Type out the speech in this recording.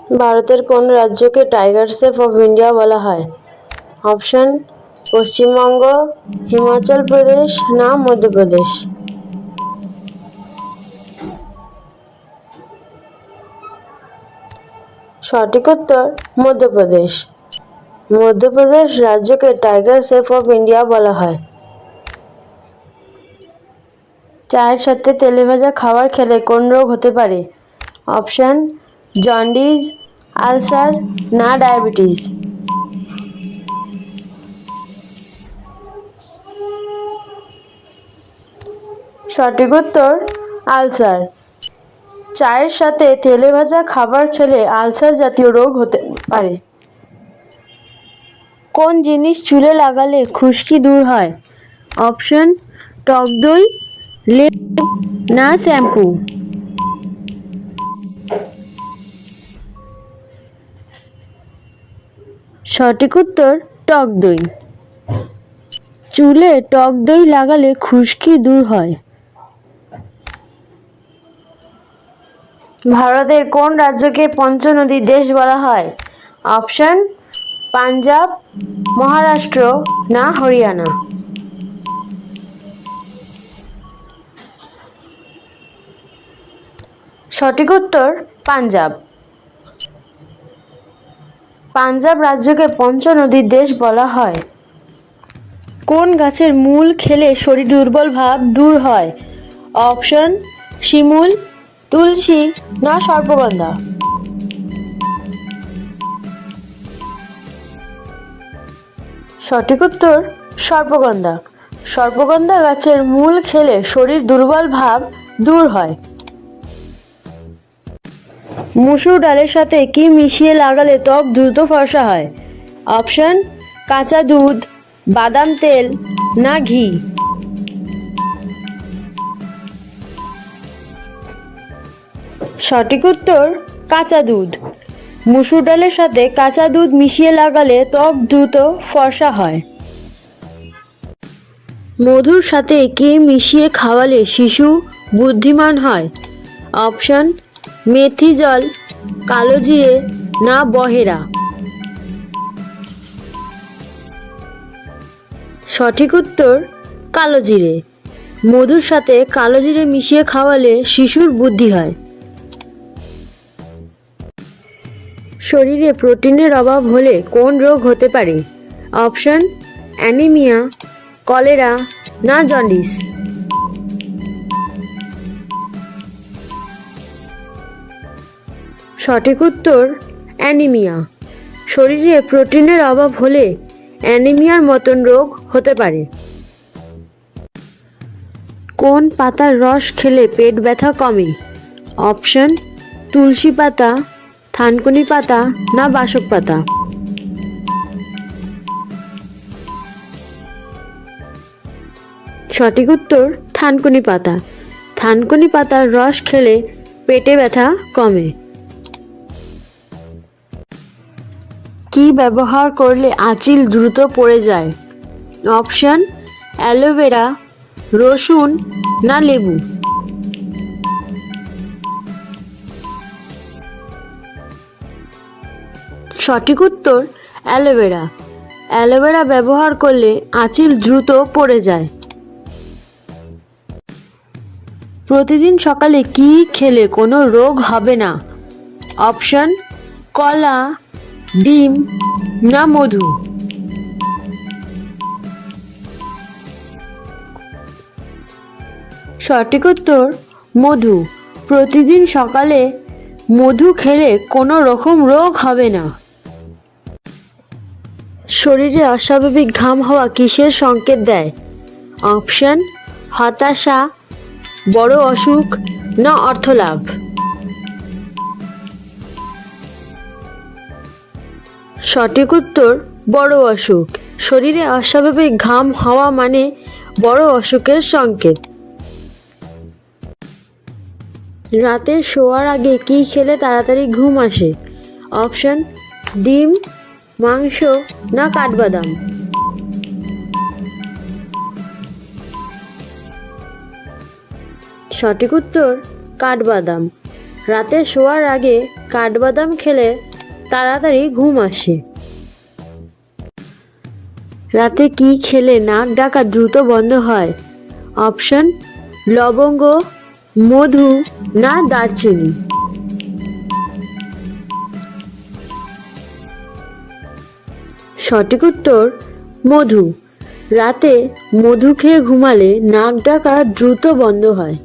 ভারতের কোন রাজ্যকে টাইগার শেফ অফ ইন্ডিয়া বলা হয়? অপশন: পশ্চিমবঙ্গ, হিমাচল প্রদেশ না মধ্যপ্রদেশ। সঠিক উত্তর মধ্যপ্রদেশ। মধ্যপ্রদেশ রাজ্যকে টাইগার শেফ অফ ইন্ডিয়া বলা হয়। চায়ের সাথে তেলেভাজা খাবার খেলে কোন রোগ হতে পারে? অপশন: জন্ডিস, আলসার না ডায়াবেটিস। সঠিক উত্তর আলসার। চায়ের সাথে তেলেভাজা খাবার খেলে আলসার জাতীয় রোগ হতে পারে। কোন জিনিস চুলে লাগালে খুশকি দূর হয়? অপশন: টক দই, লেপ না শ্যাম্পু। সঠিক উত্তর টক দই। চুলে টক দই লাগালে খুশকি দূর হয়। ভারতের কোন রাজ্যকে পঞ্চনদীর দেশ বলা হয়? অপশন: পাঞ্জাব, মহারাষ্ট্র না হরিয়ানা। সঠিক উত্তর পাঞ্জাব। পাঞ্জাব রাজ্যকে পঞ্চনদীর দেশ বলা হয়। কোন গাছের মূল খেলে শরীর দুর্বল ভাব দূর হয়? অপশন: শিমুল, তুলসী না সর্পগন্ধা। সঠিক উত্তর সর্পগন্ধা। সর্পগন্ধা গাছের মূল খেলে শরীর দুর্বল ভাব দূর হয়। মুসুর ডালের সাথে কি মিশিয়ে লাগালে ত্বক দ্রুত ফর্সা হয়? অপশন: কাঁচা দুধ, বাদাম তেল না ঘি। সঠিক উত্তর কাঁচা দুধ। মুসুর ডালের সাথে কাঁচা দুধ মিশিয়ে লাগালে ত্বক দ্রুত ফর্সা হয়। মধুর সাথে কি মিশিয়ে খাওয়ালে শিশু বুদ্ধিমান হয়? অপশন: মেথি জল, কালো জিরে না বহেরা। সঠিক উত্তর কালো জিরে। মধুর সাথে কালো জিরে মিশিয়ে খাওয়ালে শিশুর বুদ্ধি হয়। শরীরে প্রোটিনের অভাব হলে কোন রোগ হতে পারে? অপশন: অ্যানিমিয়া, কলেরা না জন্ডিস। সঠিক উত্তর অ্যানিমিয়া। শরীরে প্রোটিনের অভাব হলে অ্যানিমিয়ার মতন রোগ হতে পারে। কোন পাতার রস খেলে পেট ব্যথা কমে? অপশন: তুলসী পাতা, থানকুনি পাতা না বাসক পাতা। সঠিক উত্তর থানকুনি পাতা। থানকুনি পাতার রস খেলে পেটে ব্যথা কমে। কি ব্যবহার করলে আঁচিল দ্রুত পড়ে যায়? অপশন: অ্যালোভেরা, রসুন না লেবু। সঠিক উত্তর অ্যালোভেরা। অ্যালোভেরা ব্যবহার করলে আঁচিল দ্রুত পড়ে যায়। প্রতিদিন সকালে কি খেলে কোনো রোগ হবে না? অপশন: কলা, ডিম না মধু। সঠিক উত্তর মধু। প্রতিদিন সকালে মধু খেলে কোনো রকম রোগ হবে না। শরীরে অস্বাভাবিক ঘাম হওয়া কিসের সংকেত দেয়? অপশন: হতাশা, বড় অসুখ না অর্থলাভ। সঠিক উত্তর বড় অসুখ। শরীরে অস্বাভাবিক ঘাম হওয়া মানে বড় অসুখের সংকেত। রাতে শোয়ার আগে কি খেলে তাড়াতাড়ি ঘুম আসে? অপশন: ডিম, মাংস না কাঠবাদাম। সঠিক উত্তর কাঠবাদাম। রাতে শোয়ার আগে কাঠবাদাম খেলে তাড়াতাড়ি ঘুম আসে। রাতে কি খেলে নাক ডাকা দ্রুত বন্ধ হয়? অপশন লবঙ্গ, মধু না দারচিনি। সঠিক উত্তর মধু। রাতে মধু খেয়ে ঘুমালে নাক ডাকা দ্রুত বন্ধ হয়।